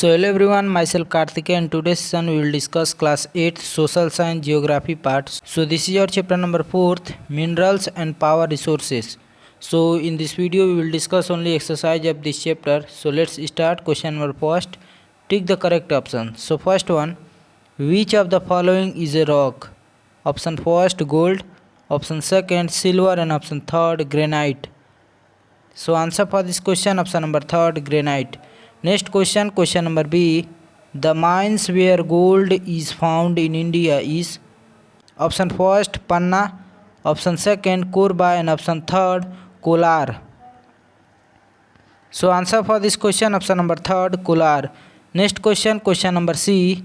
So hello everyone, myself Karthikeya and today's session we will discuss class 8 social science geography part. So this is your chapter number 4th, minerals and power resources. So in this video we will discuss only exercise of this chapter. So let's start. Question number first, tick the correct option. So first one, which of the following is a rock? Option first gold, option second silver and option third granite. So answer for this question option number third granite. Next question, question number B. The mines where gold is found in India is option first Panna, option second Korba and option third Kolar. So answer for this question option number third Kolar. Next question, question number C.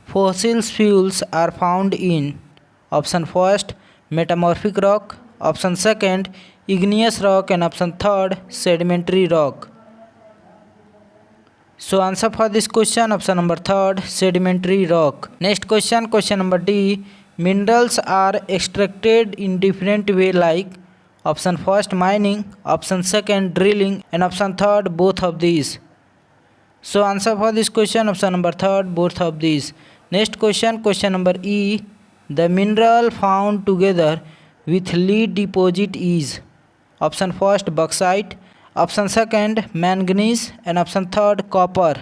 Fossil fuels are found in option first metamorphic rock, option second igneous rock and option third sedimentary rock. So answer for this question option number third sedimentary rock. Next question, question number D. Minerals are extracted in different way like option first mining, option second drilling and option third both of these. So answer for this question option number third both of these. Next question, question number E. The mineral found together with lead deposit is option first bauxite, option second manganese and option third copper.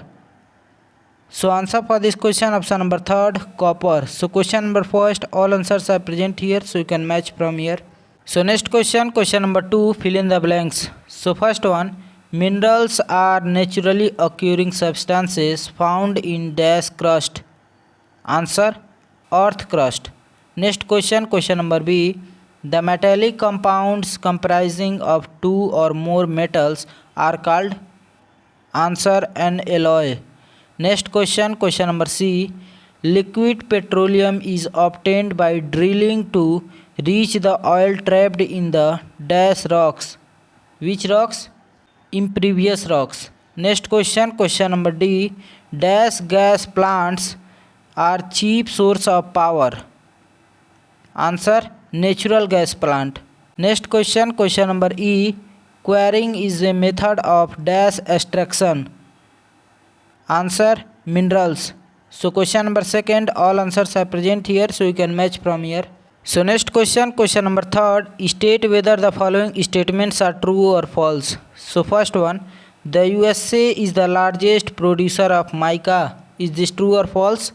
So answer for this question option number third copper. So question number first, all answers are present here, so you can match from here. So next question, question number 2, fill in the blanks. So first one, minerals are naturally occurring substances found in dash crust. Answer earth crust. Next question, question number B. The metallic compounds comprising of two or more metals are called. Answer an alloy. Next question, question number C. Liquid petroleum is obtained by drilling to reach the oil trapped in the dash rocks. Which rocks? Impervious rocks. Next question, question number D. Dash gas plants are cheap source of power. Answer natural gas plant. Next question, question number E. Quarrying is a method of dash extraction. Answer minerals. So question number second, all answers are present here, so you can match from here. So next question, question number third. State whether the following statements are true or false. So first one, the USA is the largest producer of mica. Is this true or false?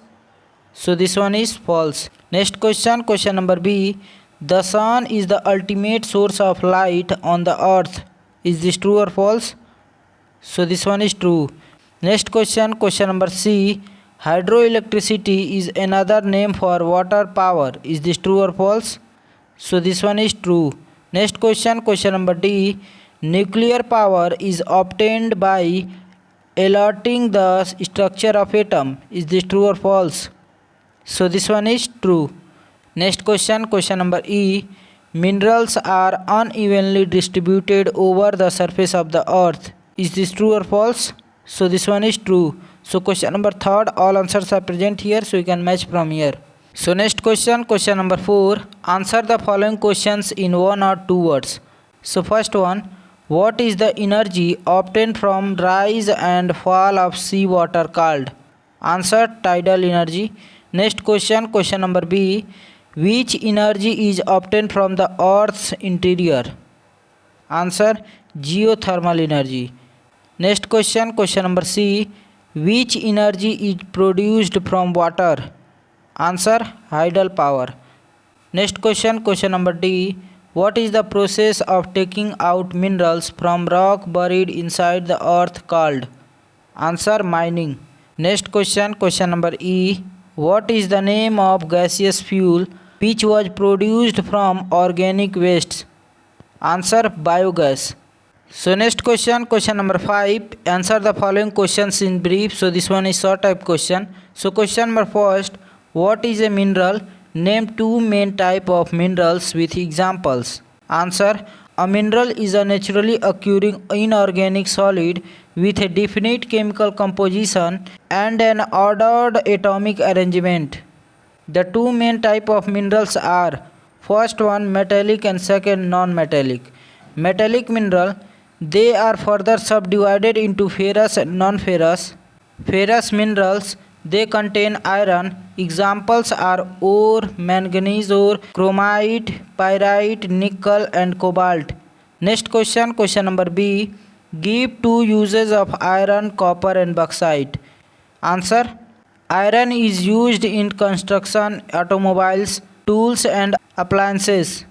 So this one is false. Next question, question number B. The sun is the ultimate source of light on the earth. Is this true or false? So this one is true. Next question, question number C. Hydroelectricity is another name for water power. Is this true or false? So this one is true. Next question, question number D. Nuclear power is obtained by altering the structure of atom. Is this true or false? So this one is true. Next question, question number E. Minerals are unevenly distributed over the surface of the earth. Is this true or false? So this one is true. So question number third, all answers are present here, so you can match from here. So next question, question number 4. Answer the following questions in one or two words. So first one, what is the energy obtained from rise and fall of sea water called? Answer tidal energy. Next question, question number B. Which energy is obtained from the earth's interior? Answer geothermal energy. Next question, question number C. Which energy is produced from water? Answer hydel power. Next question, question number D. What is the process of taking out minerals from rock buried inside the earth called? Answer mining. Next question, question number E. What is the name of gaseous fuel which was produced from organic wastes? Answer biogas. So next question, question number 5. Answer the following questions in brief. So this one is short type question. So question number first, what is a mineral? Name two main type of minerals with examples. Answer, a mineral is a naturally occurring inorganic solid with a definite chemical composition and an ordered atomic arrangement. The two main type of minerals are first one metallic and second non-metallic. Metallic mineral, they are further subdivided into ferrous and non-ferrous. ferrous minerals. They contain iron. Examples are ore, manganese ore, chromite, pyrite, nickel, and cobalt. Next question, question number B. Give two uses of iron, copper, and bauxite. Answer: iron is used in construction, automobiles, tools, and appliances.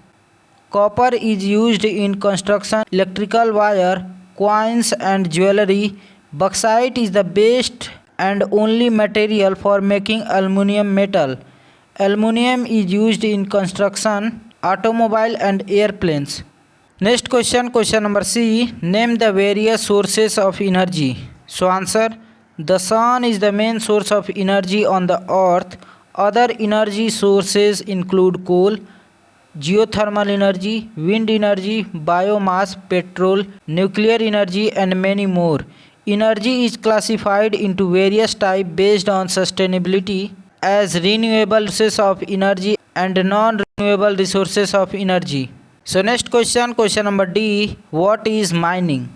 Copper is used in construction, electrical wire, coins, and jewelry. Bauxite is the best and only material for making aluminum metal. Aluminum is used in construction, automobile, and airplanes. Next question, question number C. Name the various sources of energy. So answer: the sun is the main source of energy on the earth. Other energy sources include coal, geothermal energy, wind energy, biomass, petrol, nuclear energy, and many more. Energy is classified into various types based on sustainability as renewable sources of energy and non-renewable resources of energy. So next question, question number D. What is mining?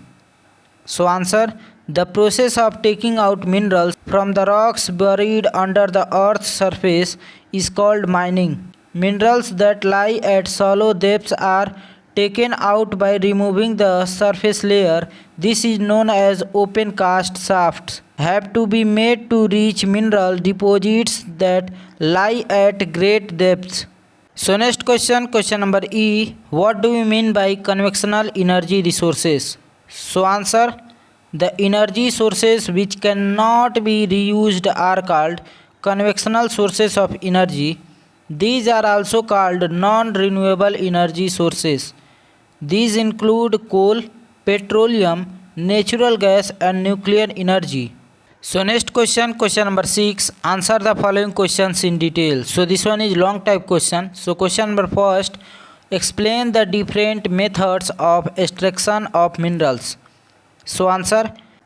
So answer: the process of taking out minerals from the rocks buried under the earth's surface is called mining. Minerals that lie at shallow depths are taken out by removing the surface layer. This is known as open cast shafts. Have to be made to reach mineral deposits that lie at great depths. So next question, question number E. What do we mean by conventional energy resources? So answer: the energy sources which cannot be reused are called conventional sources of energy. These are also called non-renewable energy sources. These include coal, petroleum, natural gas, and nuclear energy. So next question, question number 6. Answer the following questions in detail. So this one is long type question. So question number first. Explain the different methods of extraction of minerals. So answer: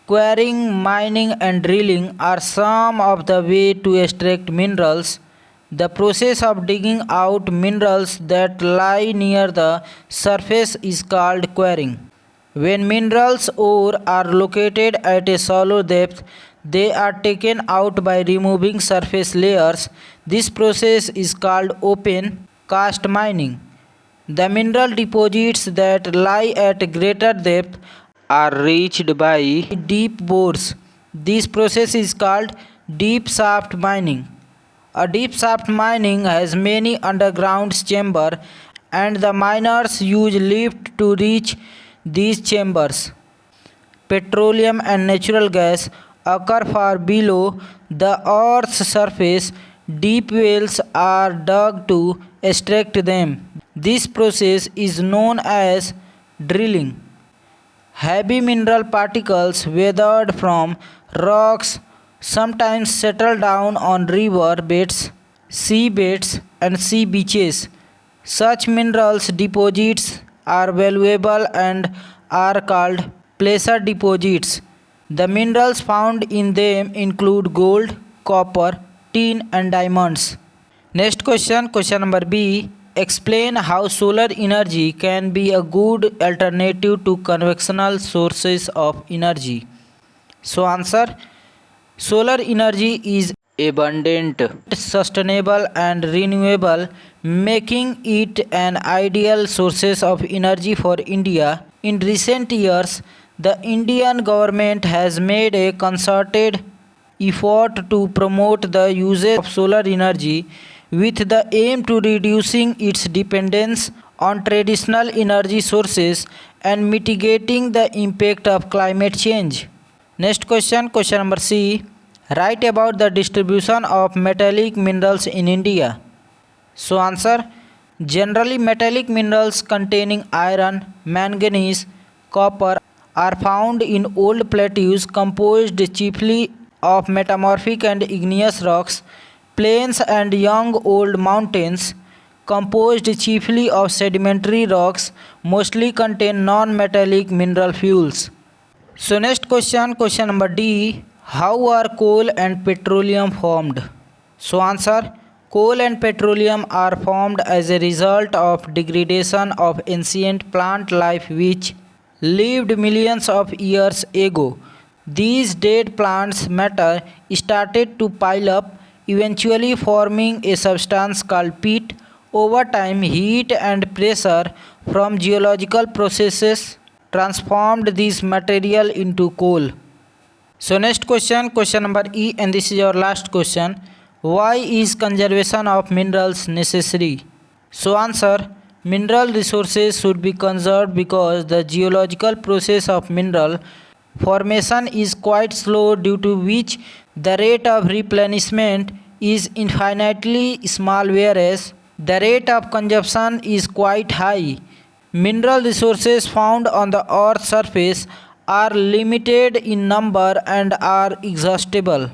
quarrying, mining, and drilling are some of the way to extract minerals. The process of digging out minerals that lie near the surface is called quarrying. When minerals ore are located at a shallow depth, they are taken out by removing surface layers. This process is called open cast mining. The mineral deposits that lie at greater depth are reached by deep bores. This process is called deep shaft mining. A deep shaft mining has many underground chambers, and the miners use lift to reach these chambers. Petroleum and natural gas occur far below the earth's surface. Deep wells are dug to extract them. This process is known as drilling. Heavy mineral particles weathered from rocks sometimes settle down on river beds, sea beds, and sea beaches. Such minerals deposits are valuable and are called placer deposits. The minerals found in them include gold, copper, tin, and diamonds. Next question, question number B. Explain how solar energy can be a good alternative to conventional sources of energy. So answer: solar energy is abundant, sustainable, and renewable, making it an ideal source of energy for India. In recent years, the Indian government has made a concerted effort to promote the usage of solar energy with the aim to reducing its dependence on traditional energy sources and mitigating the impact of climate change. Next question, question number C. Write about the distribution of metallic minerals in India. So answer: generally metallic minerals containing iron, manganese, copper are found in old plateaus composed chiefly of metamorphic and igneous rocks. Plains and young old mountains composed chiefly of sedimentary rocks mostly contain non-metallic mineral fuels. So next question, question number D. How are coal and petroleum formed? So answer: coal and petroleum are formed as a result of degradation of ancient plant life which lived millions of years ago. These dead plants' matter started to pile up, eventually forming a substance called peat. Over time, heat and pressure from geological processes transformed this material into coal. So next question, question number E, and this is our last question. Why is conservation of minerals necessary? So answer, mineral resources should be conserved because the geological process of mineral formation is quite slow, due to which the rate of replenishment is infinitely small, whereas the rate of consumption is quite high. Mineral resources found on the Earth's surface are limited in number and are exhaustible.